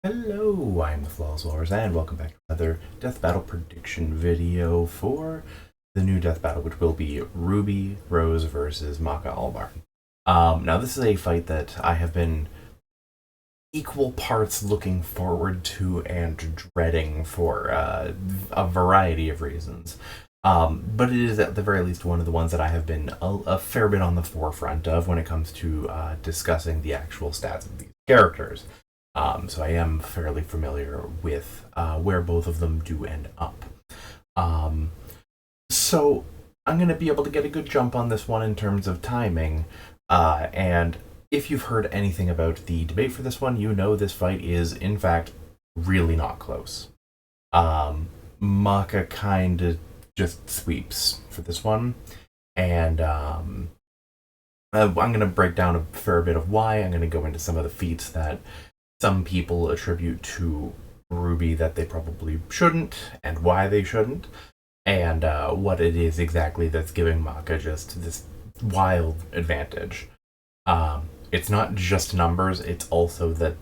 Hello, I'm the Flawless Wars, and welcome back to another Death Battle prediction video for the new Death Battle, which will be RWBY Rose versus Maka Albarn. Now, this is a fight that I have been equal parts looking forward to and dreading for a variety of reasons. But it is at the very least one of the ones that I have been a fair bit on the forefront of when it comes to discussing the actual stats of these characters. So I am fairly familiar with where both of them do end up. So I'm going to be able to get a good jump on this one in terms of timing. And if you've heard anything about the debate for this one, you know this fight is, in fact, really not close. Maka kind of just sweeps for this one. And I'm going to break down a fair bit of why. I'm going to go into some of the feats that some people attribute to RWBY that they probably shouldn't, and why they shouldn't, and what it is exactly that's giving Maka just this wild advantage. It's not just numbers, it's also that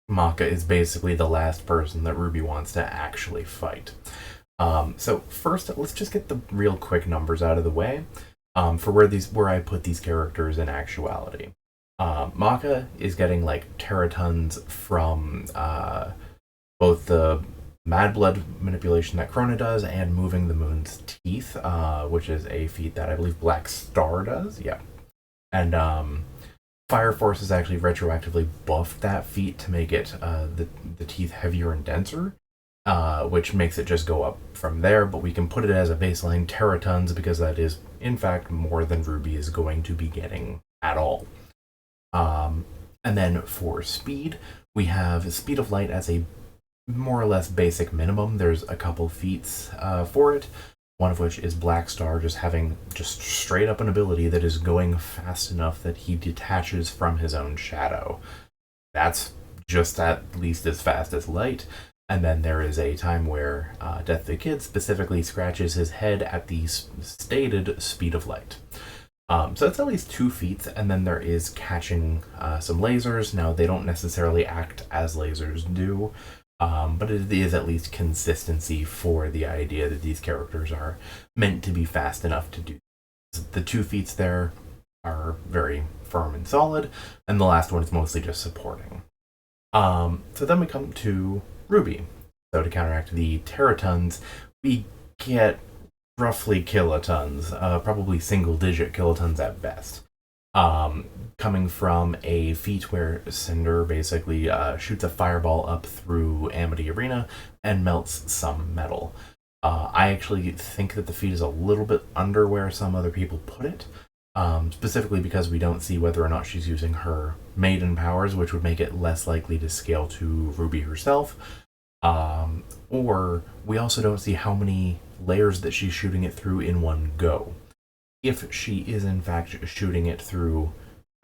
Maka is basically the last person that RWBY wants to actually fight. So first, let's just get the real quick numbers out of the way for where I put these characters in actuality. Maka is getting like teratons from both the Mad Blood manipulation that Krona does and moving the moon's teeth, which is a feat that I believe Black Star does. Yeah. And Fire Force has actually retroactively buffed that feat to make it the teeth heavier and denser, which makes it just go up from there, but we can put it as a baseline teratons because that is, in fact, more than RWBY is going to be getting at all. And then for speed, we have Speed of Light as a more or less basic minimum. There's a couple feats for it, one of which is Black Star just having just straight up an ability that is going fast enough that he detaches from his own shadow. That's just at least as fast as light. And then there is a time where Death the Kid specifically scratches his head at the stated Speed of Light. So that's at least 2 feats, and then there is catching some lasers. Now, they don't necessarily act as lasers do, but it is at least consistency for the idea that these characters are meant to be fast enough to do. The 2 feats there are very firm and solid, and the last one is mostly just supporting. So then we come to RWBY. So to counteract the teratons, we get roughly kilotons, probably single-digit kilotons at best. Coming from a feat where Cinder basically shoots a fireball up through Amity Arena and melts some metal. I actually think that the feat is a little bit under where some other people put it, specifically because we don't see whether or not she's using her maiden powers, which would make it less likely to scale to RWBY herself. Or we also don't see how many layers that she's shooting it through in one go. If she is in fact shooting it through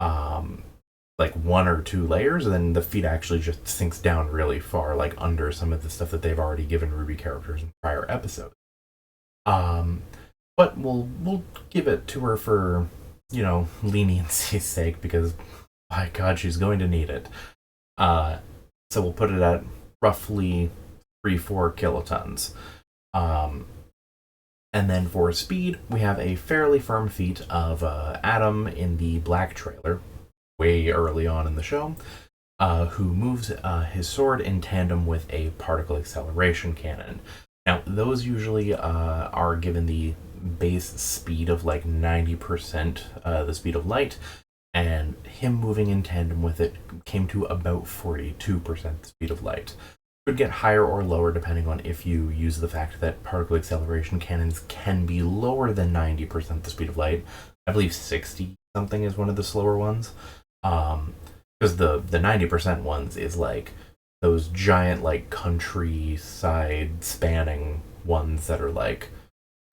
like 1 or 2 layers, then the feat actually just sinks down really far, like under some of the stuff that they've already given RWBY characters in prior episodes. But we'll give it to her for, leniency's sake, because by God, she's going to need it. So we'll put it at roughly 3-4 kilotons. And then for speed, we have a fairly firm feat of Adam in the Black trailer, way early on in the show, who moves his sword in tandem with a particle acceleration cannon. Now, those usually are given the base speed of like 90% the speed of light, and him moving in tandem with it came to about 42% the speed of light. Could get higher or lower depending on if you use the fact that particle acceleration cannons can be lower than 90% the speed of light. I believe 60 something is one of the slower ones. Because the 90% ones is like those giant like countryside spanning ones that are like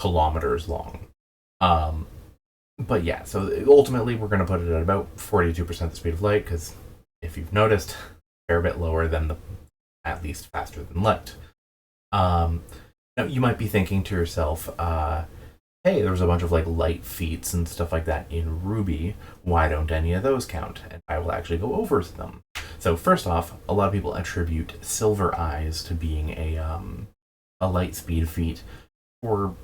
kilometers long. But yeah, so ultimately we're going to put it at about 42% the speed of light, because if you've noticed, a fair bit lower than the at least faster than light. Now, you might be thinking to yourself, hey, there was a bunch of like light feats and stuff like that in RWBY. Why don't any of those count? And I will actually go over them. So first off, a lot of people attribute Silver Eyes to being a light speed feat for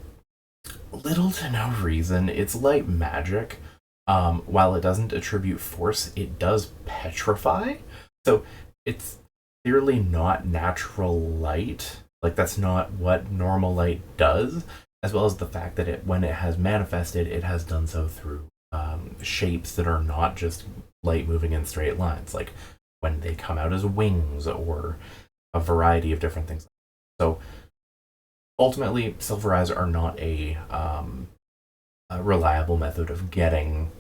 little to no reason. It's light magic. While it doesn't attribute force, it does petrify. So it's clearly not natural light. Like, that's not what normal light does, as well as the fact that when it has manifested, it has done so through shapes that are not just light moving in straight lines, like when they come out as wings or a variety of different things. So ultimately, Silver Eyes are not a reliable method of getting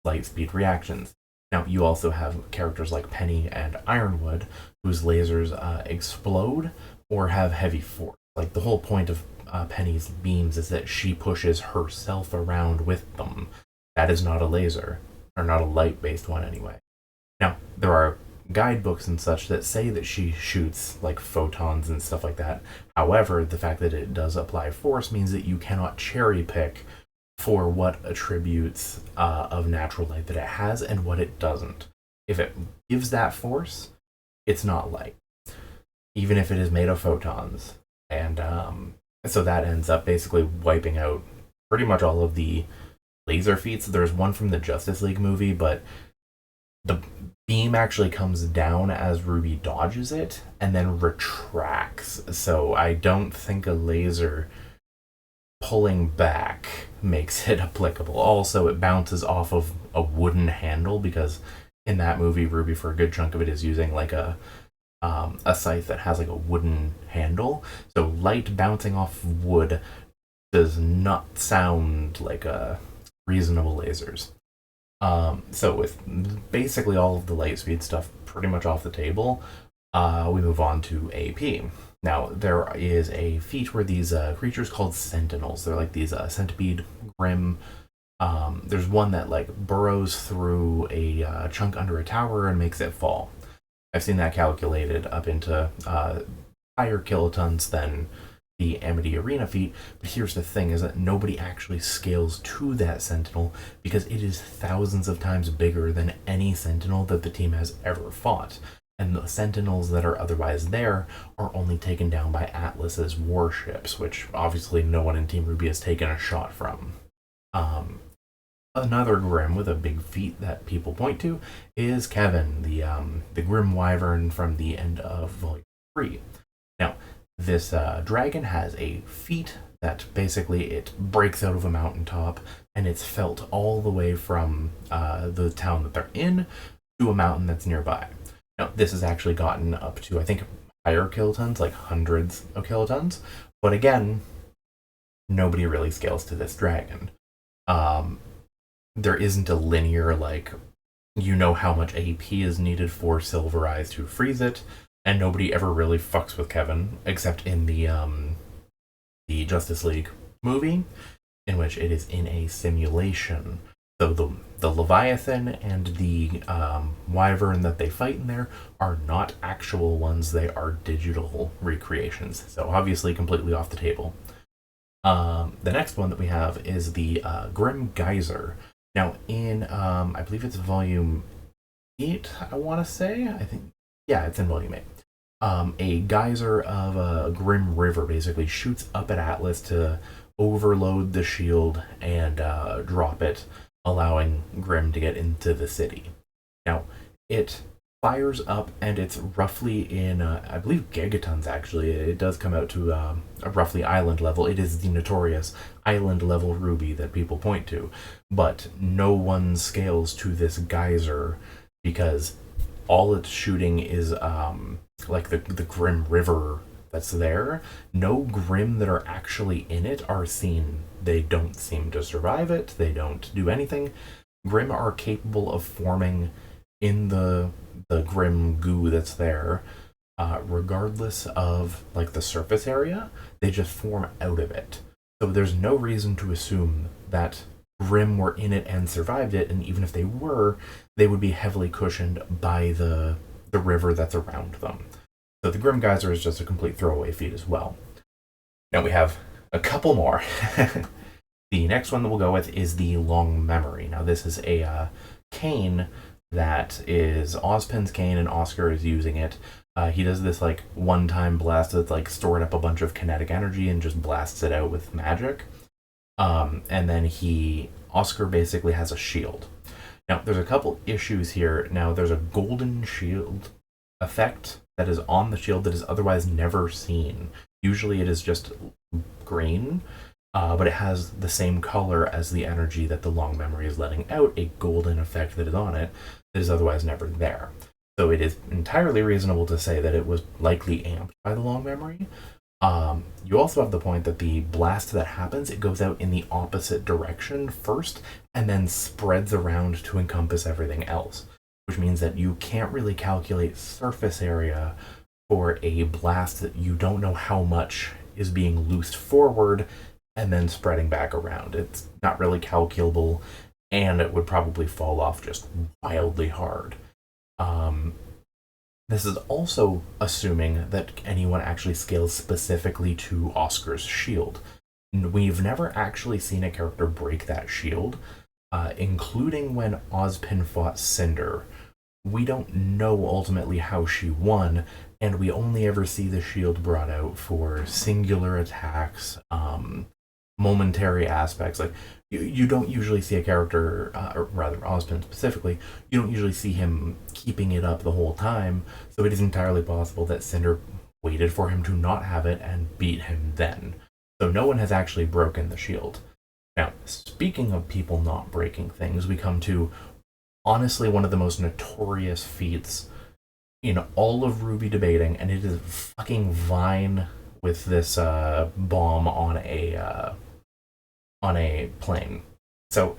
light speed reactions. Now, you also have characters like Penny and Ironwood, whose lasers explode or have heavy force. Like, the whole point of Penny's beams is that she pushes herself around with them. That is not a laser, or not a light-based one anyway. Now, there are guidebooks and such that say that she shoots like photons and stuff like that. However, the fact that it does apply force means that you cannot cherry pick for what attributes of natural light that it has and what it doesn't. If it gives that force, it's not light, even if it is made of photons. And so that ends up basically wiping out pretty much all of the laser feats. There's one from the Justice League movie, but the beam actually comes down as RWBY dodges it and then retracts. So I don't think a laser pulling back makes it applicable. Also, it bounces off of a wooden handle, because in that movie, RWBY, for a good chunk of it, is using like a scythe that has like a wooden handle. So light bouncing off wood does not sound like a reasonable lasers. So with basically all of the light speed stuff pretty much off the table, we move on to AP. Now, there is a feat where these creatures called Sentinels, they're like these centipede Grimm. There's one that like burrows through a chunk under a tower and makes it fall. I've seen that calculated up into higher kilotons than the Amity Arena feat, but here's the thing, is that nobody actually scales to that Sentinel because it is thousands of times bigger than any Sentinel that the team has ever fought. And the Sentinels that are otherwise there are only taken down by Atlas's warships, which obviously no one in Team RWBY has taken a shot from. Another Grimm with a big feat that people point to is Kevin, the Grimm Wyvern from the end of Volume 3. Now, this dragon has a feat that basically it breaks out of a mountaintop, and it's felt all the way from the town that they're in to a mountain that's nearby. Now, this has actually gotten up to, I think, higher kilotons, like hundreds of kilotons. But again, nobody really scales to this dragon. There isn't a linear, like, you know how much AP is needed for Silver Eyes to freeze it, and nobody ever really fucks with Kevin, except in the Justice League movie, in which it is in a simulation. So the Leviathan and the Wyvern that they fight in there are not actual ones, they are digital recreations. So obviously completely off the table. The next one that we have is the Grim Geyser. Now in, I believe it's volume 8, I want to say. I think, yeah, it's in volume 8. A geyser of a Grim River basically shoots up at Atlas to overload the shield and drop it, allowing Grimm to get into the city. Now, it fires up, and it's roughly in, I believe, gigatons, actually. It does come out to a roughly island level. It is the notorious island level RWBY that people point to, but no one scales to this geyser because all it's shooting is like the Grim River that's there. No Grimm that are actually in it are seen. They don't seem to survive it. They don't do anything. Grimm are capable of forming in the Grimm goo that's there, regardless of like the surface area. They just form out of it. So there's no reason to assume that Grimm were in it and survived it, and even if they were, they would be heavily cushioned by the river that's around them. So the Grim Geyser is just a complete throwaway feat as well. Now we have a couple more. The next one that we'll go with is the Long Memory. Now this is a cane that is Ozpin's cane, and Oscar is using it. He does this like one-time blast that's like stored up a bunch of kinetic energy and just blasts it out with magic. And then Oscar basically has a shield. Now, there's a couple issues here. Now, there's a golden shield effect that is on the shield that is otherwise never seen. Usually it is just green, but it has the same color as the energy that the long memory is letting out, a golden effect that is on it that is otherwise never there. So it is entirely reasonable to say that it was likely amped by the long memory. You also have the point that the blast that happens, it goes out in the opposite direction first and then spreads around to encompass everything else, which means that you can't really calculate surface area for a blast that you don't know how much is being loosed forward and then spreading back around. It's not really calculable, and it would probably fall off just wildly hard. This is also assuming that anyone actually scales specifically to Oscar's shield. We've never actually seen a character break that shield, including when Ozpin fought Cinder. We don't know ultimately how she won, and we only ever see the shield brought out for singular attacks, momentary aspects. Like, you don't usually see a character, or rather Ozpin specifically, you don't usually see him keeping it up the whole time, so it is entirely possible that Cinder waited for him to not have it and beat him then. So no one has actually broken the shield. Now, speaking of people not breaking things, we come to honestly one of the most notorious feats in all of RWBY debating, and it is fucking Vine with this bomb on a plane. So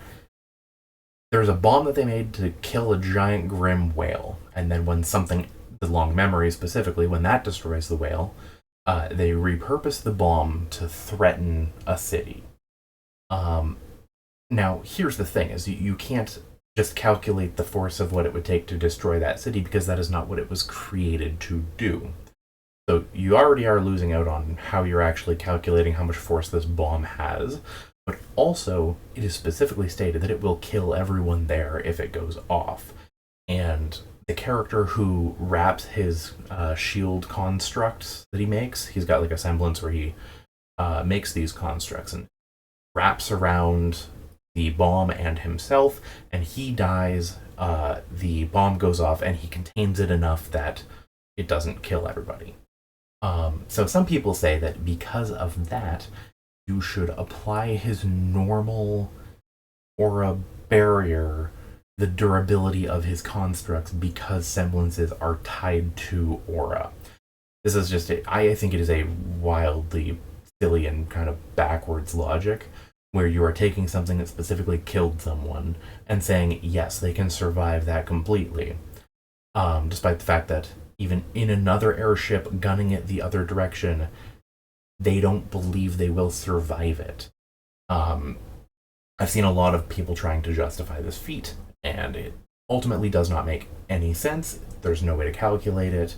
there's a bomb that they made to kill a giant grim whale, and then when something, the long memory specifically, when that destroys the whale, they repurpose the bomb to threaten a city. Now, here's the thing, is you can't just calculate the force of what it would take to destroy that city, because that is not what it was created to do. So you already are losing out on how you're actually calculating how much force this bomb has, but also it is specifically stated that it will kill everyone there if it goes off. And the character who wraps his shield constructs that he makes, he's got like a semblance where he makes these constructs and wraps around the bomb and himself, and he dies. The bomb goes off and he contains it enough that it doesn't kill everybody. So some people say that because of that, you should apply his normal aura barrier, the durability of his constructs, because semblances are tied to aura. This is just, I think it is a wildly silly and kind of backwards logic, where you are taking something that specifically killed someone and saying, yes, they can survive that completely. Despite the fact that even in another airship gunning it the other direction, they don't believe they will survive it. I've seen a lot of people trying to justify this feat, and it ultimately does not make any sense. There's no way to calculate it.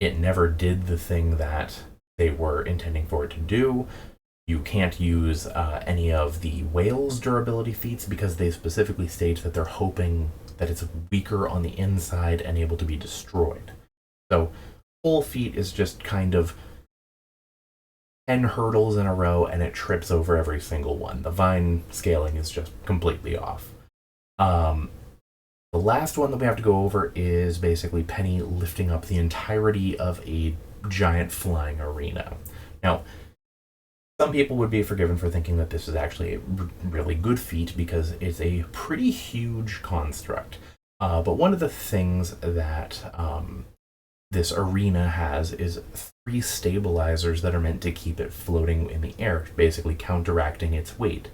It never did the thing that they were intending for it to do. You can't use any of the whale's durability feats because they specifically state that they're hoping that it's weaker on the inside and able to be destroyed. So, whole feat is just kind of 10 hurdles in a row, and it trips over every single one. The Vine scaling is just completely off. The last one that we have to go over is basically Penny lifting up the entirety of a giant flying arena. Now, some people would be forgiven for thinking that this is actually a really good feat because it's a pretty huge construct. But one of the things that this arena has is 3 stabilizers that are meant to keep it floating in the air, basically counteracting its weight.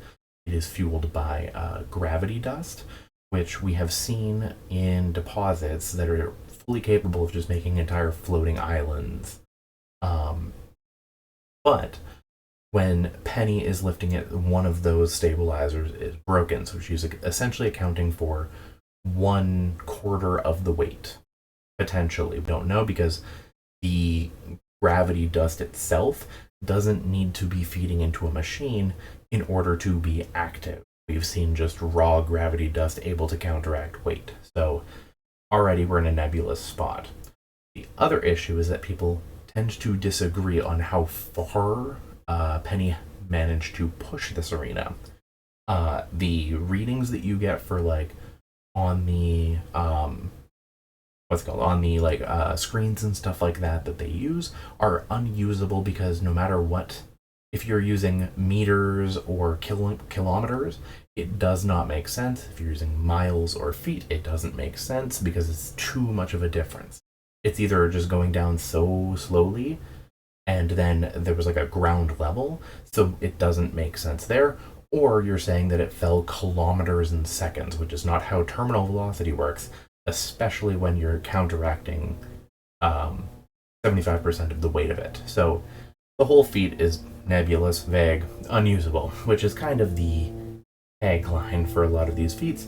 It is fueled by gravity dust, which we have seen in deposits that are fully capable of just making entire floating islands. But when Penny is lifting it, one of those stabilizers is broken, so she's essentially accounting for 1/4 of the weight. Potentially. We don't know because the gravity dust itself doesn't need to be feeding into a machine in order to be active. We've seen just raw gravity dust able to counteract weight. So already we're in a nebulous spot. The other issue is that people tend to disagree on how far Penny managed to push this arena. The readings that you get for like on the on the like screens and stuff like that they use are unusable because no matter what, if you're using meters or kilometers, it does not make sense. If you're using miles or feet, it doesn't make sense because it's too much of a difference. It's either just going down so slowly and then there was like a ground level, so it doesn't make sense there, or you're saying that it fell kilometers in seconds, which is not how terminal velocity works, especially when you're counteracting 75% of the weight of it. So the whole feat is nebulous, vague, unusable, which is kind of the tagline for a lot of these feats.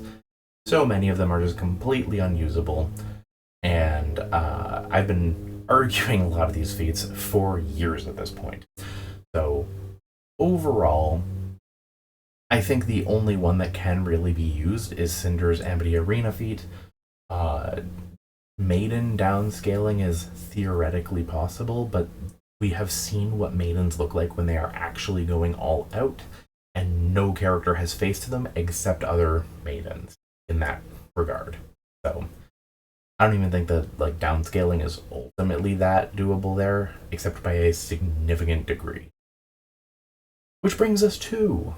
So many of them are just completely unusable, and I've been arguing a lot of these feats for years at this point. So overall, I think the only one that can really be used is Cinder's Amity Arena feat. Maiden downscaling is theoretically possible, but we have seen what maidens look like when they are actually going all out, and no character has faced them except other maidens in that regard. So I don't even think that like downscaling is ultimately that doable there, except by a significant degree. Which brings us to,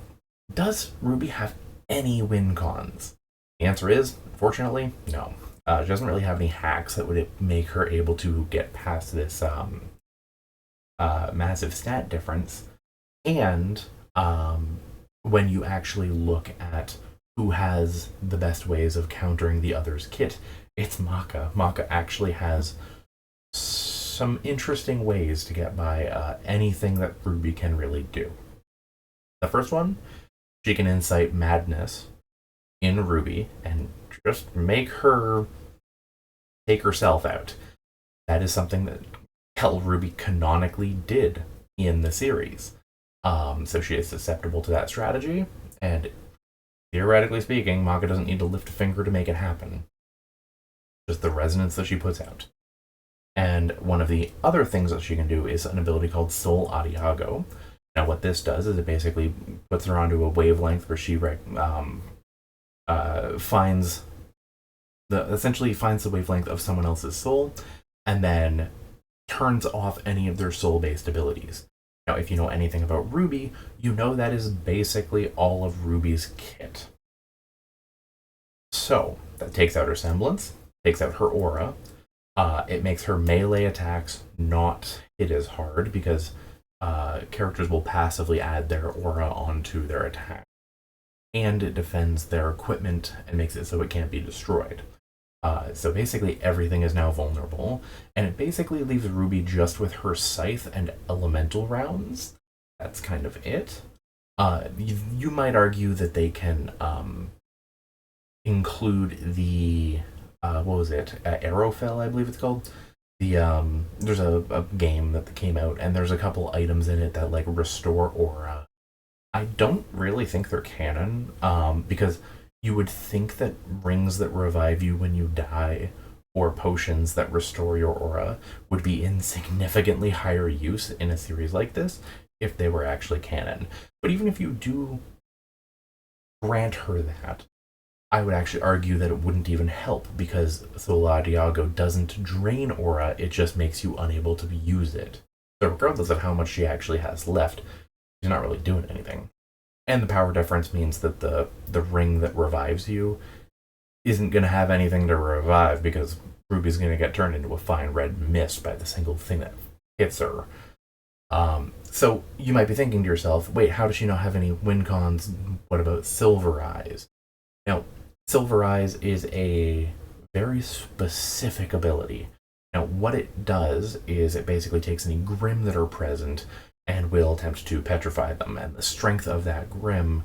does RWBY have any win cons? The answer is, unfortunately, no. She doesn't really have any hacks that would make her able to get past this massive stat difference. And when you actually look at who has the best ways of countering the other's kit, it's Maka. Maka actually has some interesting ways to get by anything that RWBY can really do. The first one, she can incite madness in RWBY and just make her take herself out. That is something that RWBY canonically did in the series. So she is susceptible to that strategy, and theoretically speaking, Maka doesn't need to lift a finger to make it happen. Just the resonance that she puts out. And one of the other things that she can do is an ability called Soul Adiago. Now what this does is it basically puts her onto a wavelength where she essentially finds the wavelength of someone else's soul and then turns off any of their soul-based abilities. Now, if you know anything about RWBY, you know that is basically all of RWBY's kit. So, that takes out her semblance, takes out her aura, it makes her melee attacks not hit as hard because characters will passively add their aura onto their attack. And it defends their equipment and makes it so it can't be destroyed. So basically everything is now vulnerable, and it basically leaves RWBY just with her scythe and elemental rounds. That's kind of it. You might argue that they can include the Arrowfell, I believe it's called. There's a game that came out, and there's a couple items in it that like restore aura. I don't really think they're canon, because you would think that rings that revive you when you die or potions that restore your aura would be in significantly higher use in a series like this if they were actually canon. But even if you do grant her that, I would actually argue that it wouldn't even help because Soul Adiago doesn't drain aura, it just makes you unable to use it. So regardless of how much she actually has left, she's not really doing anything. And the power difference means that the ring that revives you isn't going to have anything to revive because RWBY's going to get turned into a fine red mist by the single thing that hits her. So you might be thinking to yourself, wait, how does she not have any win cons? What about Silver Eyes? Now, Silver Eyes is a very specific ability. Now, what it does is it basically takes any Grim that are present and will attempt to petrify them. And the strength of that Grim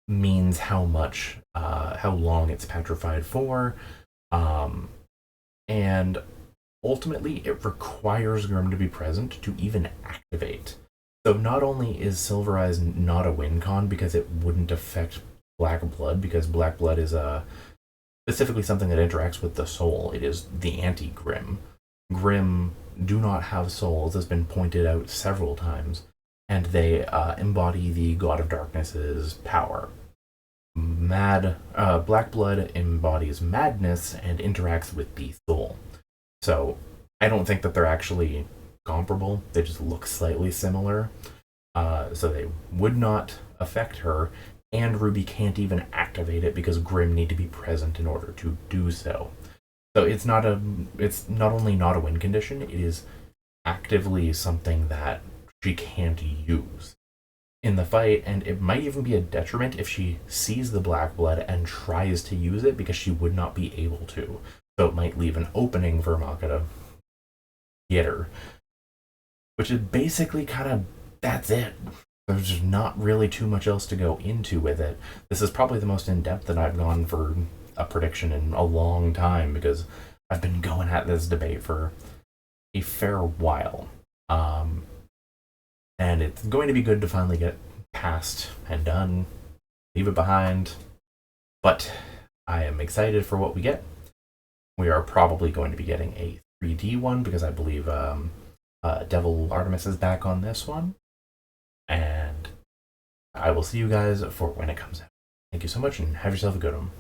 means how long it's petrified for. And ultimately, it requires Grim to be present to even activate. So not only is Silver Eyes not a win con because it wouldn't affect Black Blood, because Black Blood is specifically something that interacts with the soul. It is the anti-Grim. Grim do not have souls, has been pointed out several times, and they embody the God of Darkness's power. Black blood embodies madness and interacts with the soul. So I don't think that they're actually comparable. They just look slightly similar. So they would not affect her, and Ruby can't even activate it because Grim need to be present in order to do so. So it's not only not a win condition, it is actively something that she can't use in the fight, and it might even be a detriment if she sees the black blood and tries to use it because she would not be able to. So it might leave an opening for Maka to get her. Which is basically kind of, that's it. There's just not really too much else to go into with it. This is probably the most in-depth that I've gone for a prediction in a long time, because I've been going at this debate for a fair while. And it's going to be good to finally get past and done, leave it behind. But I am excited for what we get. We are probably going to be getting a 3D one, because I believe Devil Artemis is back on this one. And I will see you guys for when it comes out. Thank you so much, and have yourself a good one.